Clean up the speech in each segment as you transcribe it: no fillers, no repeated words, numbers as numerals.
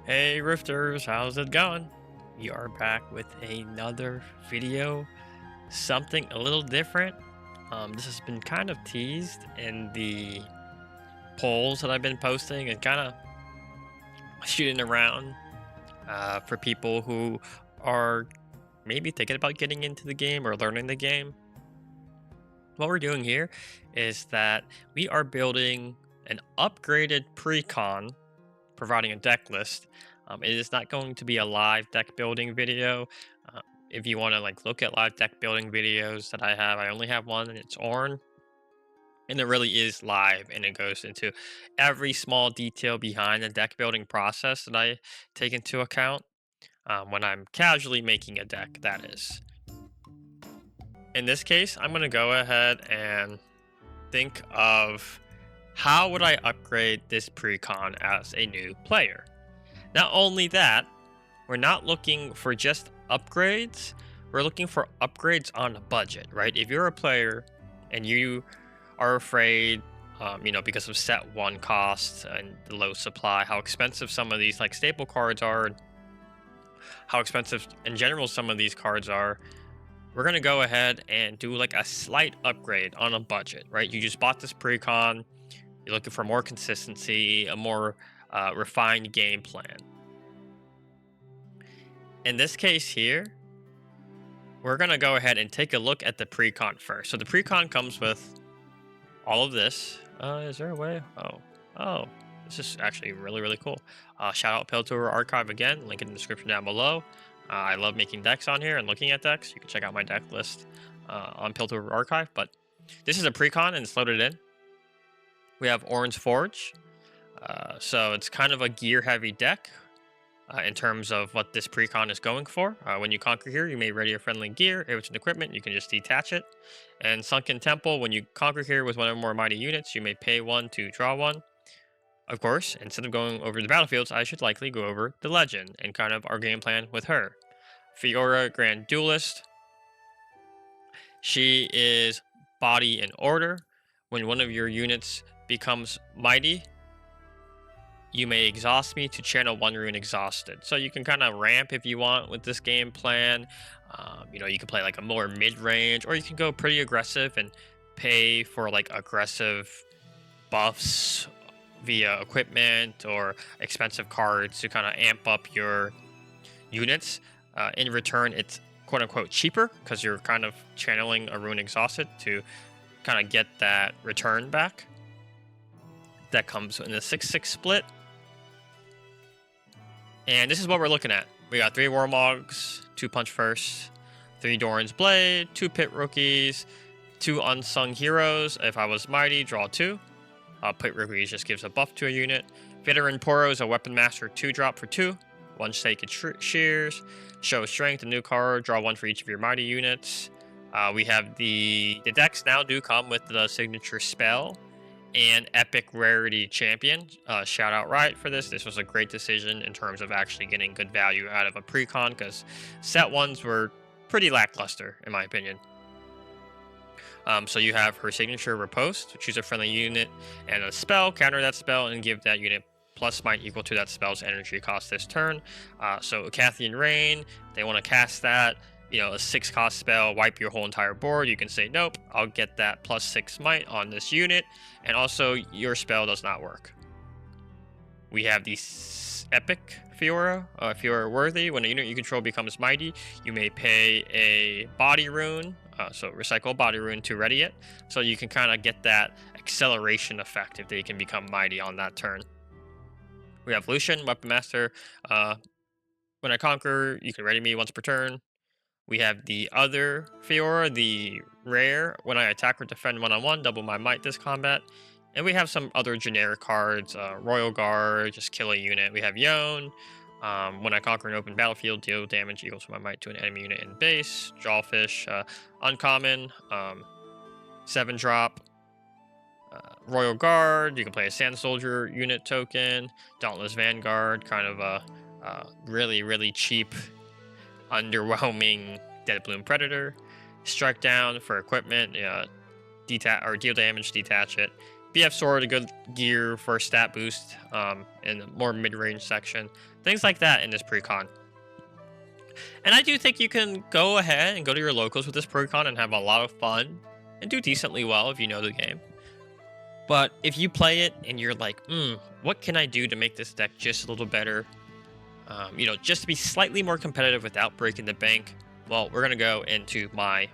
Hey Rifters, how's it going? We are back with another video, something a little different. This has been kind of teased in the polls that I've been posting and kind of shooting around for people who are maybe thinking about getting into the game or learning the game. What we're doing here is that we are building an upgraded Precon providing a deck list. It is not going to be a live deck building video. Uh, if you want to look at live deck building videos that I have, I only have one and it's Orn. And it really is live and it goes into every small detail behind the deck building process that I take into account when I'm casually making a deck, that is. In this case, I'm going to go ahead and think of how would I upgrade this Precon as a new player. Not only that, we're not looking for just upgrades, we're looking for upgrades on a budget, right? If you're a player and you are afraid, because of set one costs and the low supply, how expensive some of these staple cards are, how expensive in general some of these cards are, we're going to go ahead and do a slight upgrade on a budget, right? You just bought this Precon, you're looking for more consistency, a more refined game plan. In this case here, we're going to go ahead and take a look at the Precon first. So the Precon comes with all of this. Is there a way? Oh, this is actually really, really cool. Shout out Piltover Archive again, link in the description down below. I love making decks on here and looking at decks. You can check out my deck list on Piltover Archive, but this is a Precon and it's loaded in. We have Orange Forge. So it's kind of a gear heavy deck. In terms of what this Precon is going for. When you conquer here, you may ready your friendly gear. If it's an equipment, you can just detach it. And Sunken Temple, when you conquer here with one or more mighty units, you may pay one to draw one. Of course, instead of going over the battlefields, I should likely go over the legend and kind of our game plan with her. Fiora, Grand Duelist. She is body in order. When one of your units becomes mighty, you may exhaust me to channel one rune exhausted. So you can kind of ramp if you want with this game plan. You can play a more mid-range, or you can go pretty aggressive and pay for aggressive buffs via equipment or expensive cards to kind of amp up your units. In return, it's quote-unquote cheaper because you're kind of channeling a rune exhausted to kind of get that return back. That comes in a 6-6 split. And this is what we're looking at. We got 3 Warmogs, 2 Punch First, 3 Doran's Blade, 2 Pit Rookies, 2 Unsung Heroes. If I was mighty, draw 2. Pit Rookies just gives a buff to a unit. Veteran Poro is a Weapon Master 2-drop for 2. 1 Sacred Shears. Show Strength, a new card. Draw 1 for each of your mighty units. We have the decks now do come with the signature spell and epic rarity champion. Shout out Riot for this. This was a great decision in terms of actually getting good value out of a Precon because set ones were pretty lackluster in my opinion. So you have her signature Riposte, choose a friendly unit and a spell, counter that spell, and give that unit plus might equal to that spell's energy cost this turn. So Cathian Rain, they want to cast that, a 6 cost spell, wipe your whole entire board. You can say, nope, I'll get that plus 6 might on this unit, and also your spell does not work. We have the epic Fiora, Fiora Worthy. When a unit you control becomes mighty, you may pay a body rune, so recycle a body rune to ready it, so you can kind of get that acceleration effect if they can become mighty on that turn. We have Lucian, Weapon Master. When I conquer, you can ready me once per turn. We have the other Fiora, the rare. When I attack or defend one-on-one, double my might this combat. And we have some other generic cards. Royal Guard, just kill a unit. We have Yoon. When I conquer an open battlefield, deal damage equal to my might to an enemy unit in base. Jawfish, uncommon. 7-drop. Royal Guard. You can play a Sand Soldier unit token. Dauntless Vanguard, kind of a really, really cheap, underwhelming Dead Bloom Predator. Strike down for equipment, deal damage, detach it. BF Sword, a good gear for a stat boost in a more mid-range section. Things like that in this Precon. And I do think you can go ahead and go to your locals with this Precon and have a lot of fun and do decently well if you know the game. But if you play it and you're like, what can I do to make this deck just a little better? You know, just to be slightly more competitive without breaking the bank. Well, we're going to go into my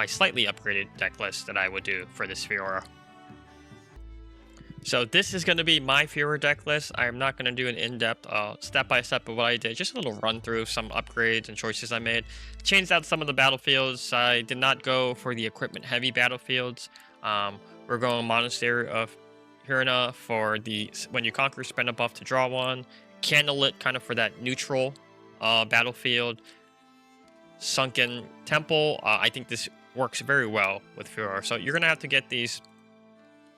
slightly upgraded deck list that I would do for this Fiora. So this is going to be my Fiora deck list. I'm not going to do an in-depth step-by-step of what I did, just a little run through some upgrades and choices I made. Changed out some of the battlefields. I did not go for the equipment-heavy battlefields. We're going Monastery of Fiora for the when you conquer, spend a buff to draw one. Candlelit kind of for that neutral battlefield. Sunken Temple. I think this works very well with Fiora. So you're going to have to get these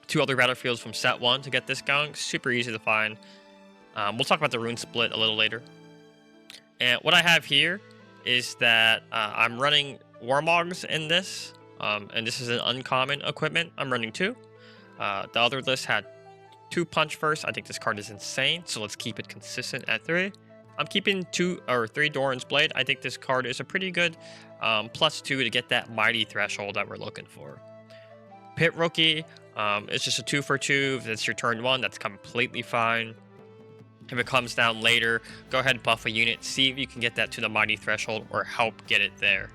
2 other battlefields from set 1 to get this going. Super easy to find. We'll talk about the rune split a little later. And what I have here is that I'm running Warmogs in this. And this is an uncommon equipment. I'm running 2. The other list had 2 punch first. I think this card is insane, so let's keep it consistent at 3. I'm keeping 2 or 3 Doran's Blade. I think this card is a pretty good +2 to get that mighty threshold that we're looking for. Pit Rookie, it's just a 2 for 2. If it's your turn 1, that's completely fine. If it comes down later, go ahead and buff a unit. See if you can get that to the mighty threshold or help get it there.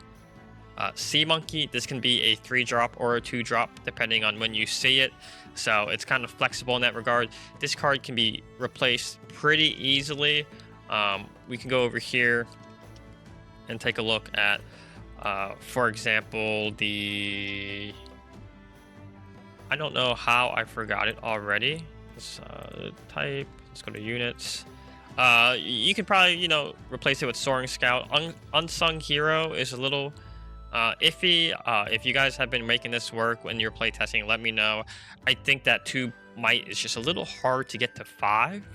Sea Monkey, this can be a 3-drop or a 2-drop depending on when you see it. So it's kind of flexible in that regard. This card can be replaced pretty easily. We can go over here and take a look at, for example, I don't know how I forgot it already. Let's type. Let's go to units. You can probably, you know, replace it with Soaring Scout. Unsung Hero is a little iffy. If you guys have been making this work when you're playtesting, let me know. I think that 2 might is just a little hard to get to 5.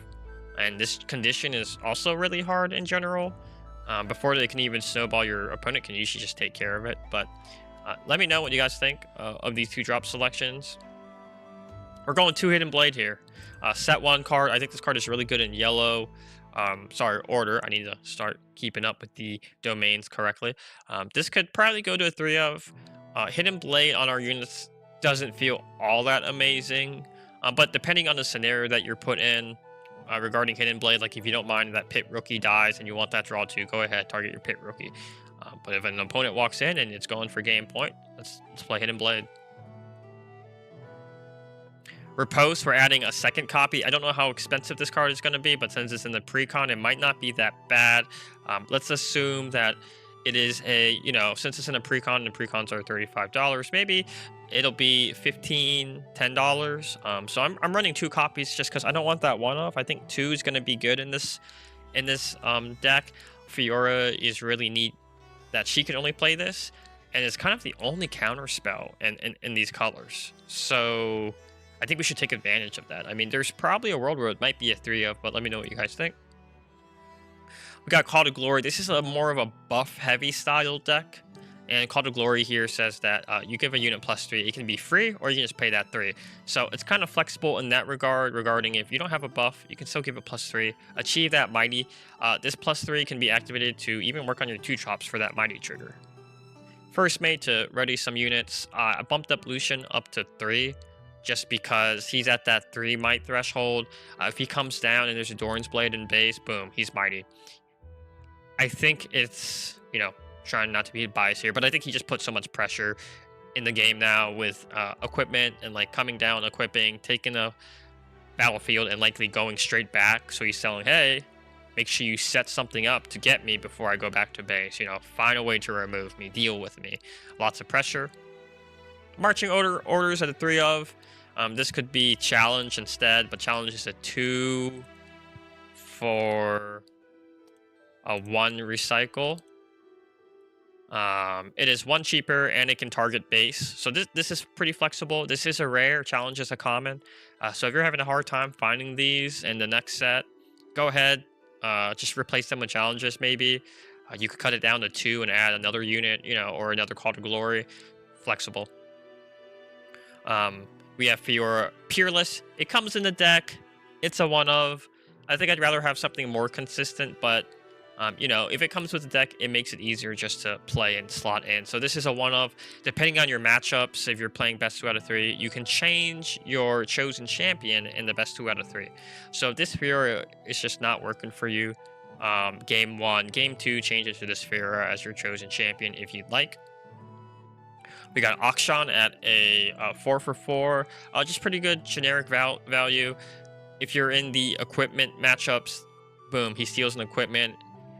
And this condition is also really hard in general. Before they can even snowball, your opponent can usually just take care of it. But let me know what you guys think of these 2-drop selections. We're going 2 Hidden Blade here. Set 1 card. I think this card is really good in yellow. Order. I need to start keeping up with the domains correctly. This could probably go to a 3 of. Hidden Blade on our units doesn't feel all that amazing. But depending on the scenario that you're put in, regarding Hidden Blade, like if you don't mind that Pit Rookie dies and you want that draw 2, go ahead, target your Pit Rookie. But if an opponent walks in and it's going for game point, let's play Hidden Blade. Riposte, we're adding a 2nd copy. I don't know how expensive this card is going to be, but since it's in the Precon, it might not be that bad. Let's assume that it is a, you know, since it's in a Precon and Precons are $35, maybe it'll be $15, $10. So I'm running 2 copies just because I don't want that 1-off. I think 2 is going to be good in this deck. Fiora is really neat that she can only play this, and it's kind of the only counter spell in these colors. So I think we should take advantage of that. I mean, there's probably a world where it might be a 3 of, but let me know what you guys think. We got Call to Glory. This is more of a buff-heavy style deck. And Call to Glory here says that you give a unit +3. It can be free, or you can just pay that 3. So it's kind of flexible in that regard, regarding if you don't have a buff, you can still give it +3. Achieve that mighty. This +3 can be activated to even work on your 2-drops for that mighty trigger. First mate to ready some units. I bumped up Lucian up to 3. Just because he's at that 3 might threshold. If he comes down and there's a Doran's Blade in base, boom, he's mighty. I think it's, you know, trying not to be biased here, but I think he just puts so much pressure in the game now with equipment and like coming down, equipping, taking a battlefield and likely going straight back. So he's telling, hey, make sure you set something up to get me before I go back to base. You know, find a way to remove me, deal with me. Lots of pressure. Marching orders at a 3 of. This could be challenge instead, but challenge is a 2 for a 1 recycle. It is 1 cheaper and it can target base. So this is pretty flexible. This is a rare. Challenge is a common. So if you're having a hard time finding these in the next set, go ahead. Just replace them with challenges maybe. You could cut it down to 2 and add another unit, you know, or another Call to Glory. Flexible. We have Fiora Peerless. It comes in the deck. It's a one of. I think I'd rather have something more consistent, but you know, if it comes with the deck, it makes it easier just to play and slot in. So this is a one of. Depending on your matchups, if you're playing best 2 out of 3, you can change your chosen champion in the best 2 out of 3. So if this Fiora is just not working for you, game 1, game 2, change it to this Fiora as your chosen champion if you'd like. We got Akshan at a 4 for 4, just pretty good generic value. If you're in the equipment matchups, boom, he steals an equipment.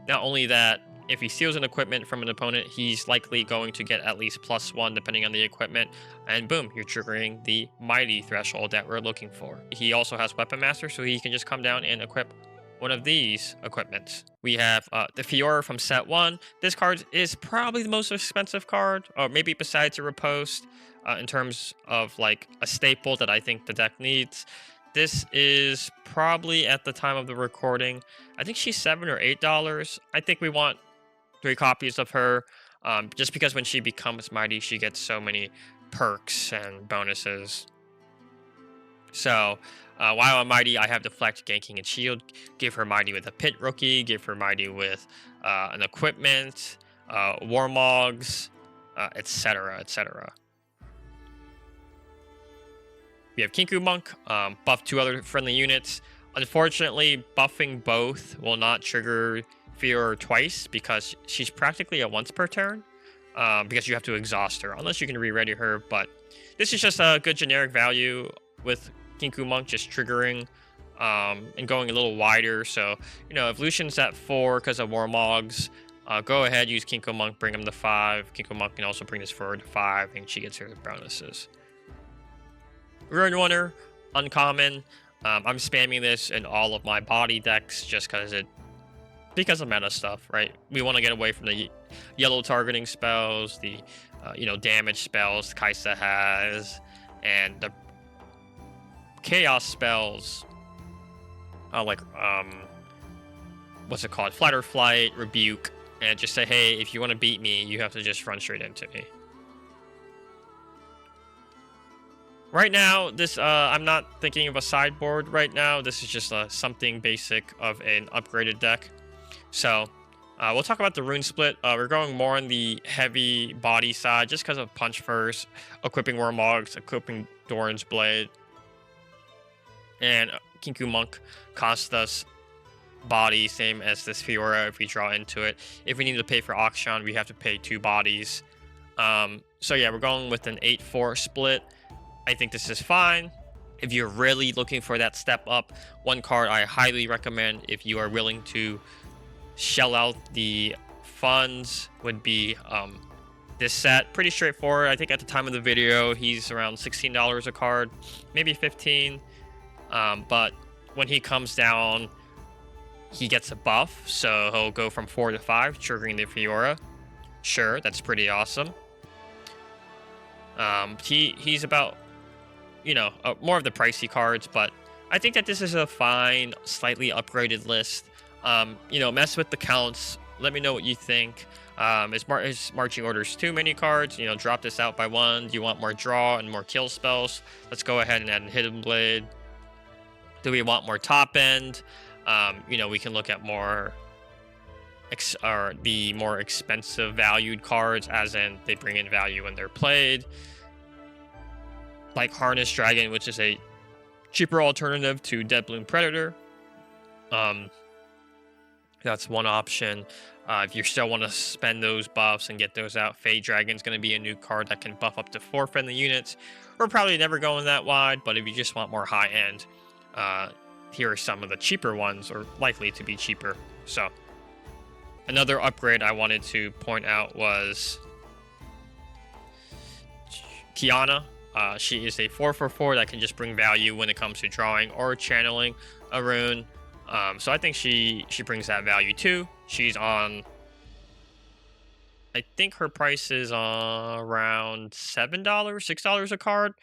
Not only that, if he steals an equipment from an opponent, he's likely going to get at least +1 depending on the equipment. And boom, you're triggering the mighty threshold that we're looking for. He also has Weapon Master, so he can just come down and equip one of these equipments. We have the Fiora from set 1. This card is probably the most expensive card, or maybe besides a Riposte, in terms of like a staple that I think the deck needs. This is probably, at the time of the recording, I think she's $7 or $8. I think we want 3 copies of her, just because when she becomes mighty, she gets so many perks and bonuses. So while I'm mighty, I have deflect, ganking, and shield. Give her mighty with a pit rookie. Give her mighty with an equipment, warmogs, etc., etc. We have Kinku Monk, buff 2 other friendly units. Unfortunately, buffing both will not trigger Fiora twice because she's practically a once per turn, because you have to exhaust her, unless you can re-ready her. But this is just a good generic value with Kinku Monk just triggering and going a little wider. So, you know, if Lucian's at 4 because of Warmogs, go ahead, use Kinku Monk, bring him to 5. Kinku Monk can also bring this forward to 5, and she gets her bonuses. Ruin Runner, uncommon. I'm spamming this in all of my body decks just because of meta stuff, right? We want to get away from the yellow targeting spells, the damage spells Kaisa has, and the chaos spells like what's it called? Flight or Flight, Rebuke, and just say, hey, if you want to beat me, you have to just run straight into me. Right now, this I'm not thinking of a sideboard right now. This is just something basic of an upgraded deck. So we'll talk about the rune split. We're going more on the heavy body side just because of Punch First, equipping Wormogs, equipping Doran's Blade, and Kinku Monk costs us body, same as this Fiora if we draw into it. If we need to pay for Akshan, we have to pay 2 bodies. So yeah, we're going with an 8-4 split. I think this is fine. If you're really looking for that step up, one card I highly recommend if you are willing to shell out the funds would be this set. Pretty straightforward. I think at the time of the video, he's around $16 a card, maybe 15. But when he comes down, he gets a buff. So he'll go from 4 to 5, triggering the Fiora. Sure, that's pretty awesome. He's about, more of the pricey cards, but I think that this is a fine, slightly upgraded list. Mess with the counts. Let me know what you think. Is Marching Orders too many cards? Drop this out by 1. Do you want more draw and more kill spells? Let's go ahead and add a Hidden Blade. Do we want more top end? We can look at the more expensive valued cards, as in they bring in value when they're played, like Harness Dragon, which is a cheaper alternative to Deadbloom Predator. That's one option. If you still want to spend those buffs and get those out, Fade Dragon's going to be a new card that can buff up to 4 friendly units. We're probably never going that wide, but if you just want more high end, here are some of the cheaper ones, or likely to be cheaper. So another upgrade I wanted to point out was Kiana. She is a 4/4 that can just bring value when it comes to drawing or channeling a rune. So I think she brings that value too. She's on, I think her price is around $7, $6 a card.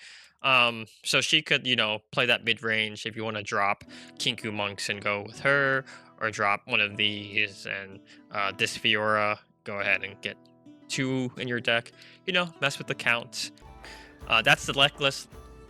So she could, play that mid-range if you want to drop Kinku Monks and go with her, or drop one of these and this Fiora, go ahead and get 2 in your deck. Mess with the counts. That's the decklist.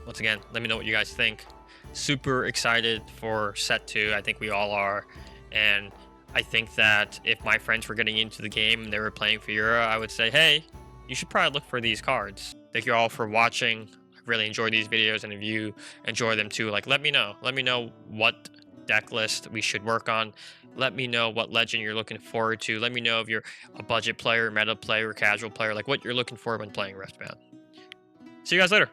once again, let me know what you guys think. Super excited for set 2. I think we all are. And I think that if my friends were getting into the game and they were playing Fiora, I would say, hey, you should probably look for these cards. Thank you all for watching. I really enjoy these videos, and if you enjoy them too, like, let me know. Let me know what deck list we should work on. Let me know what legend you're looking forward to. Let me know if you're a budget player, meta player, casual player, like what you're looking for when playing Riftbound. See you guys later.